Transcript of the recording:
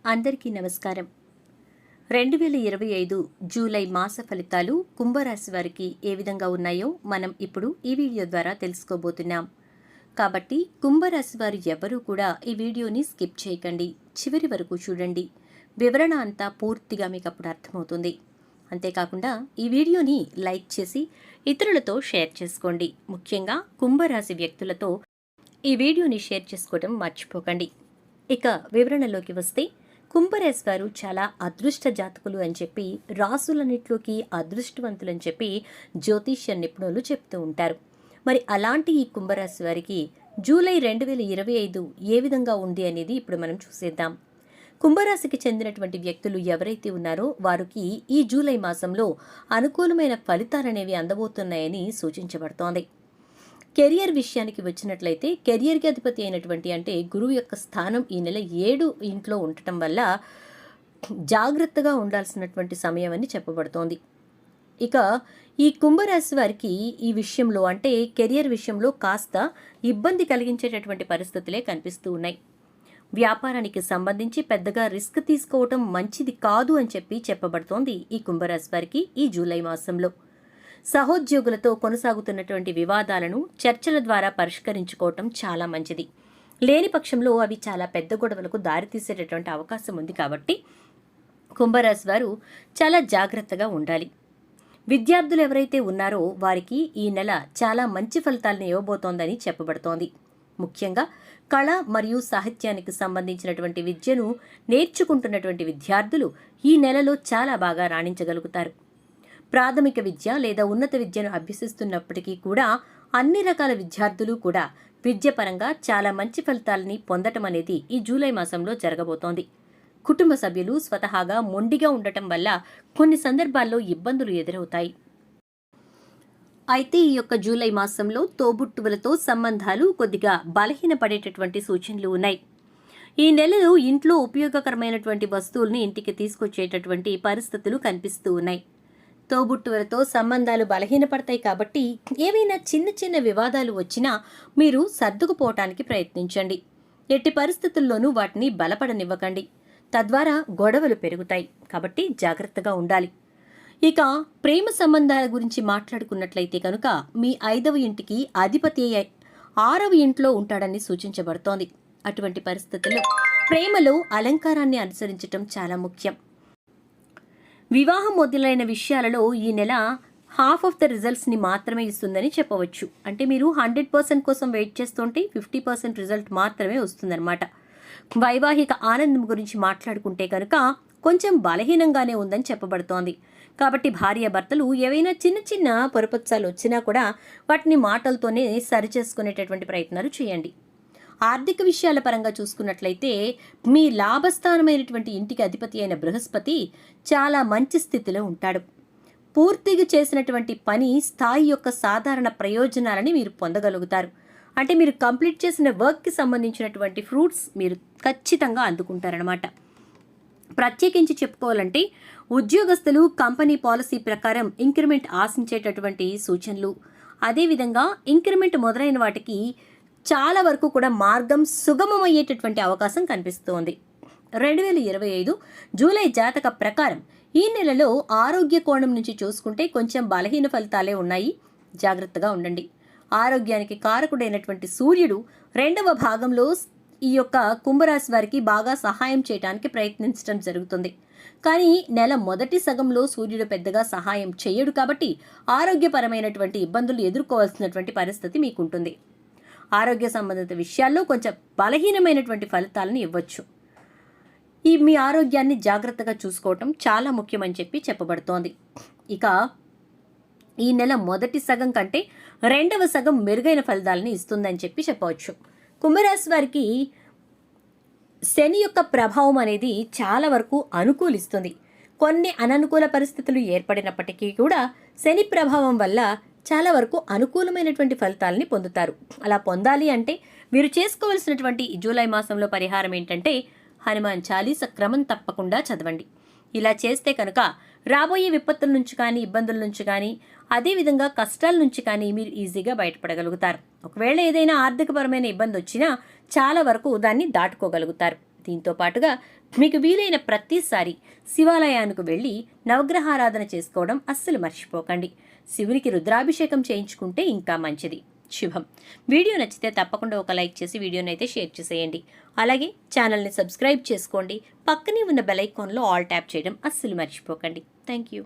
అందరికీ నమస్కారం. 2025 జూలై మాస ఫలితాలు కుంభరాశి వారికి ఏ విధంగా ఉన్నాయో మనం ఇప్పుడు ఈ వీడియో ద్వారా తెలుసుకోబోతున్నాం. కాబట్టి కుంభరాశి వారు ఎవరూ కూడా ఈ వీడియోని స్కిప్ చేయకండి, చివరి వరకు చూడండి. వివరణ అంతా పూర్తిగా మీకు అప్పుడు అర్థమవుతుంది. అంతేకాకుండా ఈ వీడియోని లైక్ చేసి ఇతరులతో షేర్ చేసుకోండి. ముఖ్యంగా కుంభరాశి వ్యక్తులతో ఈ వీడియోని షేర్ చేసుకోవడం మర్చిపోకండి. ఇక వివరణలోకి వస్తే, కుంభరాశి వారు చాలా అదృష్ట జాతకులు అని చెప్పి, రాసులన్నిట్లోకి అదృష్టవంతులు అని చెప్పి జ్యోతిష్య నిపుణులు చెప్తూ ఉంటారు. మరి అలాంటి ఈ కుంభరాశి వారికి జూలై 2025 ఏ విధంగా ఉంది అనేది ఇప్పుడు మనం చూసేద్దాం. కుంభరాశికి చెందినటువంటి వ్యక్తులు ఎవరైతే ఉన్నారో వారికి ఈ జూలై మాసంలో అనుకూలమైన ఫలితాలనేవి అందబోతున్నాయని సూచించబడుతోంది. కెరియర్ విషయానికి వచ్చినట్లయితే, కెరియర్కి అధిపతి అయినటువంటి అంటే గురువు యొక్క స్థానం ఈ నెల 7 ఇంట్లో ఉండటం వల్ల జాగ్రత్తగా ఉండాల్సినటువంటి సమయం అని చెప్పబడుతోంది. ఇక ఈ కుంభరాశి వారికి ఈ విషయంలో అంటే కెరియర్ విషయంలో కాస్త ఇబ్బంది కలిగించేటటువంటి పరిస్థితులే కనిపిస్తూ ఉన్నాయి. వ్యాపారానికి సంబంధించి పెద్దగా రిస్క్ తీసుకోవటం మంచిది కాదు అని చెప్పి చెప్పబడుతోంది ఈ కుంభరాశి వారికి ఈ జూలై మాసంలో. సహోద్యోగులతో కొనసాగుతున్నటువంటి వివాదాలను చర్చల ద్వారా పరిష్కరించుకోవటం చాలా మంచిది. లేని పక్షంలో అవి చాలా పెద్ద గొడవలకు దారితీసేటటువంటి అవకాశం ఉంది. కాబట్టి కుంభరాశి వారు చాలా జాగ్రత్తగా ఉండాలి. విద్యార్థులు ఎవరైతే ఉన్నారో వారికి ఈ నెల చాలా మంచి ఫలితాలను ఇవ్వబోతోందని చెప్పబడుతోంది. ముఖ్యంగా కళ మరియు సాహిత్యానికి సంబంధించినటువంటి విద్యను నేర్చుకుంటున్నటువంటి విద్యార్థులు ఈ నెలలో చాలా బాగా రాణించగలుగుతారు. ప్రాథమిక విద్య లేదా ఉన్నత విద్యను అభ్యసిస్తున్నప్పటికీ కూడా అన్ని రకాల విద్యార్థులు కూడా విద్యపరంగా చాలా మంచి ఫలితాలని పొందటం అనేది ఈ జూలై మాసంలో జరగబోతోంది. కుటుంబ సభ్యులు స్వతహాగా మొండిగా ఉండటం వల్ల కొన్ని సందర్భాల్లో ఇబ్బందులు ఎదురవుతాయి. అయితే ఈ యొక్క జూలై మాసంలో తోబుట్టువులతో సంబంధాలు కొద్దిగా బలహీనపడేటటువంటి సూచనలు ఉన్నాయి. ఈ నెలలో ఇంట్లో ఉపయోగకరమైనటువంటి వస్తువుల్ని ఇంటికి తీసుకొచ్చేటటువంటి పరిస్థితులు కనిపిస్తూ ఉన్నాయి. తోబుట్టువులతో సంబంధాలు బలహీనపడతాయి. కాబట్టి ఏవైనా చిన్న చిన్న వివాదాలు వచ్చినా మీరు సర్దుకుపోవటానికి ప్రయత్నించండి. ఎట్టి పరిస్థితుల్లోనూ వాటిని బలపడనివ్వకండి. తద్వారా గొడవలు పెరుగుతాయి. కాబట్టి జాగ్రత్తగా ఉండాలి. ఇక ప్రేమ సంబంధాల గురించి మాట్లాడుకున్నట్లయితే కనుక మీ 5వ ఇంటికి అధిపతి 6వ ఇంట్లో ఉంటాడని సూచించబడుతోంది. అటువంటి పరిస్థితుల్లో ప్రేమలో అలంకారాన్ని అనుసరించటం చాలా ముఖ్యం. వివాహం మొదలైన విషయాలలో ఈ నెల హాఫ్ ఆఫ్ ద రిజల్ట్స్ని మాత్రమే ఇస్తుందని చెప్పవచ్చు. అంటే మీరు 100% కోసం వెయిట్ చేస్తుంటే 50% రిజల్ట్ మాత్రమే వస్తుందన్నమాట. వైవాహిక ఆనందం గురించి మాట్లాడుకుంటే కనుక కొంచెం బలహీనంగానే ఉందని చెప్పబడుతోంది. కాబట్టి భార్యాభర్తలు ఏవైనా చిన్న చిన్న పొరపచ్చాలు వచ్చినా కూడా వాటిని మాటలతోనే సరిచేసుకునేటటువంటి ప్రయత్నాలు చేయండి. ఆర్థిక విషయాల పరంగా చూసుకున్నట్లయితే, మీ లాభస్థానమైనటువంటి ఇంటికి అధిపతి అయిన బృహస్పతి చాలా మంచి స్థితిలో ఉంటాడు. పూర్తిగా చేసినటువంటి పని స్థాయి యొక్క సాధారణ ప్రయోజనాలని మీరు పొందగలుగుతారు. అంటే మీరు కంప్లీట్ చేసిన వర్క్కి సంబంధించినటువంటి ఫ్రూట్స్ మీరు ఖచ్చితంగా అందుకుంటారనమాట. ప్రత్యేకించి చెప్పుకోవాలంటే ఉద్యోగస్తులు కంపెనీ పాలసీ ప్రకారం ఇంక్రిమెంట్ ఆశించేటటువంటి సూచనలు, అదేవిధంగా ఇంక్రిమెంట్ మొదలైన వాటికి చాలా వరకు కూడా మార్గం సుగమమయ్యేటటువంటి అవకాశం కనిపిస్తోంది. 2025 జూలై జాతక ప్రకారం ఈ నెలలో ఆరోగ్య కోణం నుంచి చూసుకుంటే కొంచెం బలహీన ఫలితాలే ఉన్నాయి. జాగ్రత్తగా ఉండండి. ఆరోగ్యానికి కారకుడైనటువంటి సూర్యుడు 2వ భాగంలో ఈ యొక్క కుంభరాశి వారికి బాగా సహాయం చేయడానికి ప్రయత్నించడం జరుగుతుంది. కానీ నెల మొదటి సగంలో సూర్యుడు పెద్దగా సహాయం చేయడు. కాబట్టి ఆరోగ్యపరమైనటువంటి ఇబ్బందులు ఎదుర్కోవాల్సినటువంటి పరిస్థితి మీకుంటుంది. ఆరోగ్య సంబంధిత విషయాల్లో కొంచెం బలహీనమైనటువంటి ఫలితాలను ఇవ్వచ్చు. మీ ఆరోగ్యాన్ని జాగ్రత్తగా చూసుకోవటం చాలా ముఖ్యమని చెప్పి చెప్పబడుతోంది. ఇక ఈ నెల మొదటి సగం కంటే 2వ సగం మెరుగైన ఫలితాలను ఇస్తుందని చెప్పి చెప్పవచ్చు. కుంభరాశి వారికి శని యొక్క ప్రభావం అనేది చాలా వరకు అనుకూలిస్తుంది. కొన్ని అననుకూల పరిస్థితులు ఏర్పడినప్పటికీ కూడా శని ప్రభావం వల్ల చాలా వరకు అనుకూలమైనటువంటి ఫలితాలని పొందుతారు. అలా పొందాలి అంటే మీరు చేసుకోవాల్సినటువంటి జూలై మాసంలో పరిహారం ఏంటంటే, హనుమాన్ చాలీస క్రమం తప్పకుండా చదవండి. ఇలా చేస్తే కనుక రాబోయే విపత్తుల నుంచి కానీ, ఇబ్బందుల నుంచి కానీ, అదేవిధంగా కష్టాల నుంచి కానీ మీరు ఈజీగా బయటపడగలుగుతారు. ఒకవేళ ఏదైనా ఆర్థికపరమైన ఇబ్బంది వచ్చినా చాలా వరకు దాన్ని దాటుకోగలుగుతారు. దీంతో పాటుగా మీకు వీలైన ప్రతిసారి శివాలయానికి వెళ్ళి నవగ్రహారాధన చేసుకోవడం అస్సలు మర్చిపోకండి. శివునికి రుద్రాభిషేకం చేయించుకుంటే ఇంకా మంచిది. శుభం. వీడియో నచ్చితే తప్పకుండా ఒక లైక్ చేసి వీడియోని అయితే షేర్ చేసేయండి. అలాగే ఛానల్ని సబ్స్క్రైబ్ చేసుకోండి. పక్కనే ఉన్న బెల్ ఐకాన్లో ఆల్ ట్యాప్ చేయడం అస్సలు మర్చిపోకండి. Thank you.